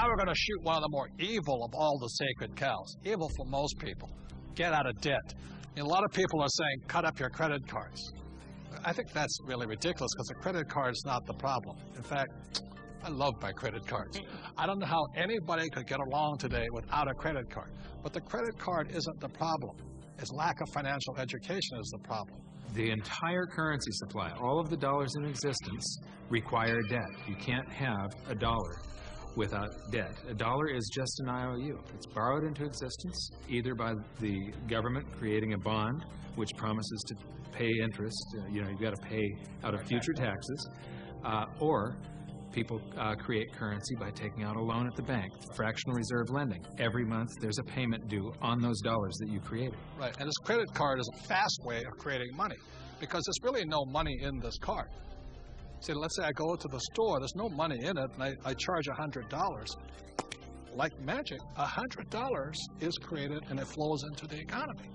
Now we're going to shoot one of the more evil of all the sacred cows. Evil for most people. Get out of debt. And a lot of people are saying, cut up your credit cards. I think that's really ridiculous because the credit card is not the problem. In fact, I love my credit cards. I don't know how anybody could get along today without a credit card. But the credit card isn't the problem. It's lack of financial education is the problem. The entire currency supply, all of the dollars in existence, require debt. You can't have a dollar without debt. A dollar is just an IOU. It's borrowed into existence either by the government creating a bond which promises to pay interest, you've got to pay out of future taxes, or people create currency by taking out a loan at the bank, fractional reserve lending. Every month there's a payment due on those dollars that you created. Right, and this credit card is a fast way of creating money because there's really no money in this card. See, let's say I go to the store, there's no money in it, and I charge $100. Like magic, $100 is created and it flows into the economy.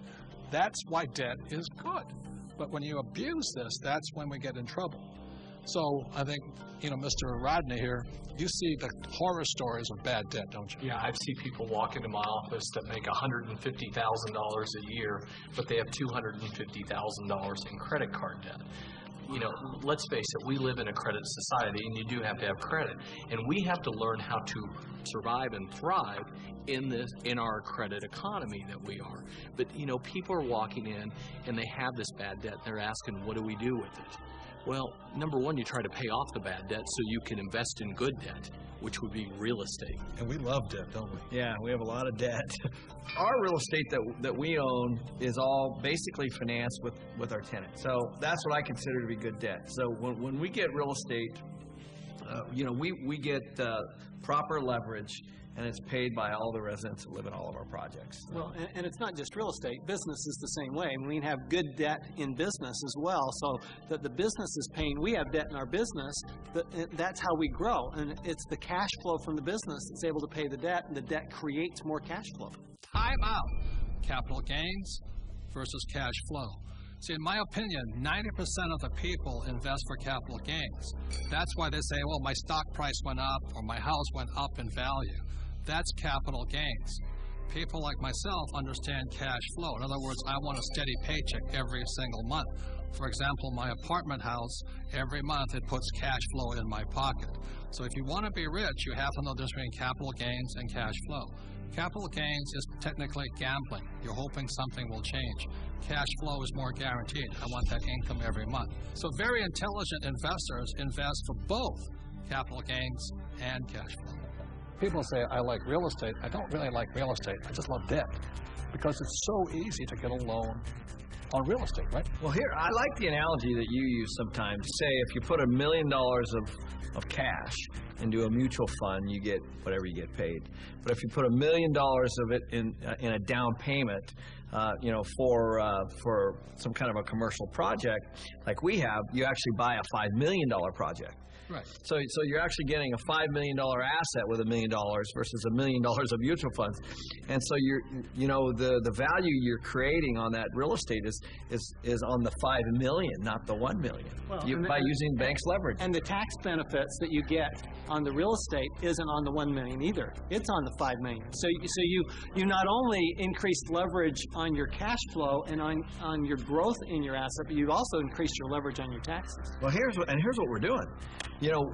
That's why debt is good. But when you abuse this, that's when we get in trouble. So I think, Mr. Rodney here, you see the horror stories of bad debt, don't you? Yeah, I've seen people walk into my office that make $150,000 a year, but they have $250,000 in credit card debt. Let's face it, we live in a credit society, and you do have to have credit. And we have to learn how to survive and thrive in our credit economy that we are. But, people are walking in, and they have this bad debt, and they're asking, what do we do with it? Well, number one, you try to pay off the bad debt so you can invest in good debt, which would be real estate. And we love debt, don't we? Yeah, we have a lot of debt. Our real estate that we own is all basically financed with our tenants. So that's what I consider to be good debt. So when we get real estate, we get proper leverage, and it's paid by all the residents that live in all of our projects. Well, and it's not just real estate. Business is the same way. We have good debt in business as well, so that the business is paying. We have debt in our business. That's how we grow, and it's the cash flow from the business that's able to pay the debt, and the debt creates more cash flow. Time out. Capital gains versus cash flow. See, in my opinion, 90% of the people invest for capital gains. That's why they say, well, my stock price went up or my house went up in value. That's capital gains. People like myself understand cash flow. In other words, I want a steady paycheck every single month. For example, my apartment house, every month it puts cash flow in my pocket. So if you want to be rich, you have to know the difference between capital gains and cash flow. Capital gains is technically gambling. You're hoping something will change. Cash flow is more guaranteed. I want that income every month. So very intelligent investors invest for both capital gains and cash flow. People say, I like real estate. I don't really like real estate. I just love debt because it's so easy to get a loan on real estate, right? Well, here, I like the analogy that you use sometimes. Say if you put $1 million of cash into a mutual fund, you get whatever you get paid. But if you put $1 million of it in a down payment, for some kind of a commercial project like we have, you actually buy a $5 million project. Right. So you're actually getting a $5 million asset with $1 million versus $1 million of mutual funds, and so the value you're creating on that real estate is on the $5 million, not the $1 million. Well, by using bank's leverage. And the tax benefits that you get on the real estate isn't on the $1 million either. It's on the $5 million. So you not only increased leverage on your cash flow and on your growth in your asset, but you also increased your leverage on your taxes. Well, here's what we're doing.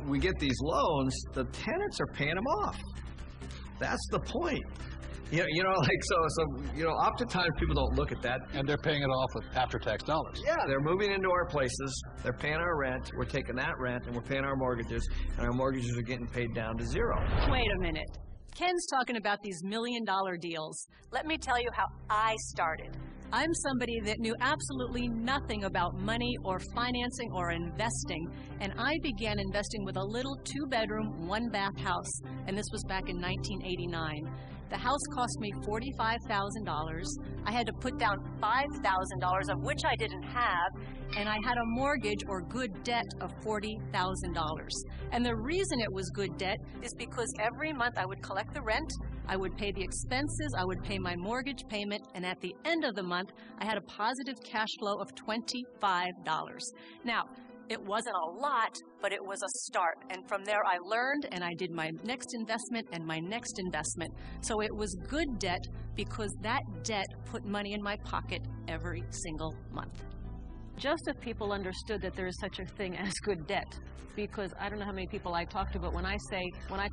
We get these loans, the tenants are paying them off. That's the point. Oftentimes people don't look at that. And they're paying it off with after-tax dollars. Yeah, they're moving into our places, they're paying our rent, we're taking that rent, and we're paying our mortgages, and our mortgages are getting paid down to zero. Wait a minute. Ken's talking about these million-dollar deals. Let me tell you how I started. I'm somebody that knew absolutely nothing about money or financing or investing, and I began investing with a little 2-bedroom, 1-bath house, and this was back in 1989. The house cost me $45,000. I had to put down $5,000, of which I didn't have, and I had a mortgage or good debt of $40,000. And the reason it was good debt is because every month I would collect the rent, I would pay the expenses, I would pay my mortgage payment, and at the end of the month, I had a positive cash flow of $25. Now, It wasn't a lot, but it was a start. And from there I learned, and I did my next investment and my next investment. So it was good debt because that debt put money in my pocket every single month. Just if people understood that there is such a thing as good debt, because I don't know how many people I talk to, but when I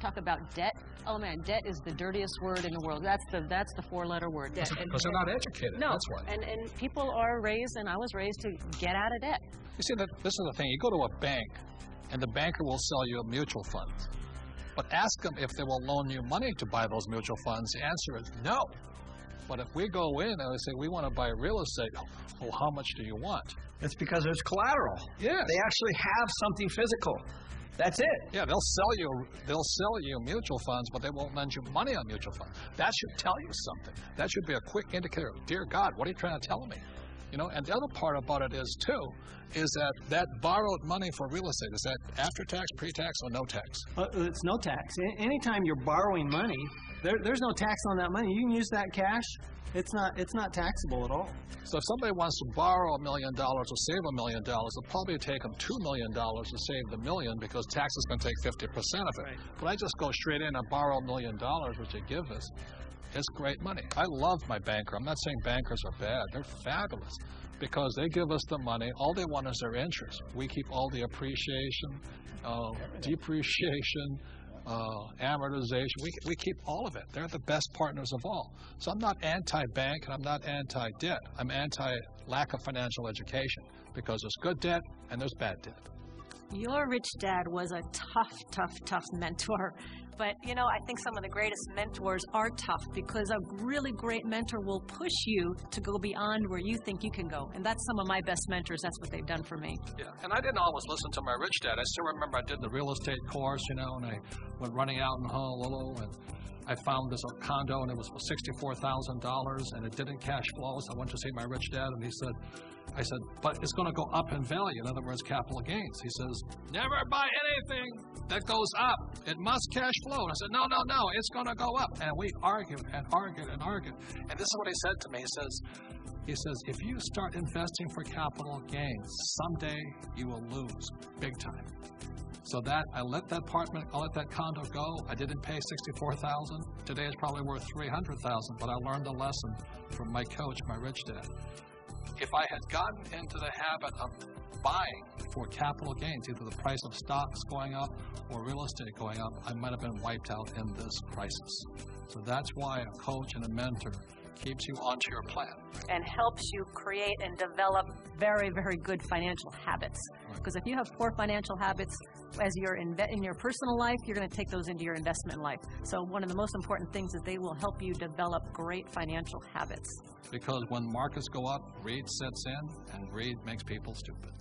talk about debt, oh man, debt is the dirtiest word in the world. That's the four-letter word, debt. Because they're not educated, no, that's why. And people are raised, and I was raised to get out of debt. You see, this is the thing. You go to a bank, and the banker will sell you a mutual fund. But ask them if they will loan you money to buy those mutual funds. The answer is no. But if we go in and we say, we want to buy real estate, oh, how much do you want? It's because there's collateral. Yeah. They actually have something physical. That's it. Yeah, they'll sell you mutual funds, but they won't lend you money on mutual funds. That should tell you something. That should be a quick indicator. Dear God, what are you trying to tell me? You know, and the other part about it is that borrowed money for real estate, is that after tax, pre-tax, or no tax? It's no tax. Anytime you're borrowing money, there's no tax on that money. You can use that cash. It's not taxable at all. So if somebody wants to borrow $1 million or save $1 million, it'll probably take them $2 million to save the million because tax is going to take 50% of it. Right. But I just go straight in and borrow $1 million, which they give us. It's great money. I love my banker. I'm not saying bankers are bad. They're fabulous because they give us the money. All they want is their interest. We keep all the appreciation, depreciation, amortization. We keep all of it. They're the best partners of all. So I'm not anti-bank and I'm not anti-debt. I'm anti-lack of financial education because there's good debt and there's bad debt. Your rich dad was a tough mentor. But, you know, I think some of the greatest mentors are tough because a really great mentor will push you to go beyond where you think you can go. And that's some of my best mentors. That's what they've done for me. Yeah, and I didn't always listen to my rich dad. I still remember I did the real estate course, you know, and I went running out in Honolulu, and I found this condo, and it was for $64,000, and it didn't cash flow. So I went to see my rich dad, and I said, but it's going to go up in value. In other words, capital gains. He says, never buy anything that goes up. It must cash flow. And I said, no, it's going to go up. And we argued and argued and argued. And this is what he said to me. He says, if you start investing for capital gains, someday you will lose big time. So that I let that condo go. I didn't pay $64,000. Today it's probably worth $300,000. But I learned a lesson from my coach, my rich dad. If I had gotten into the habit of buying for capital gains, either the price of stocks going up or real estate going up, I might have been wiped out in this crisis. So that's why a coach and a mentor keeps you onto your plan. And helps you create and develop very, very good financial habits. Because if you have poor financial habits as you're in your personal life, you're going to take those into your investment life. So one of the most important things is they will help you develop great financial habits. Because when markets go up, greed sets in, and greed makes people stupid.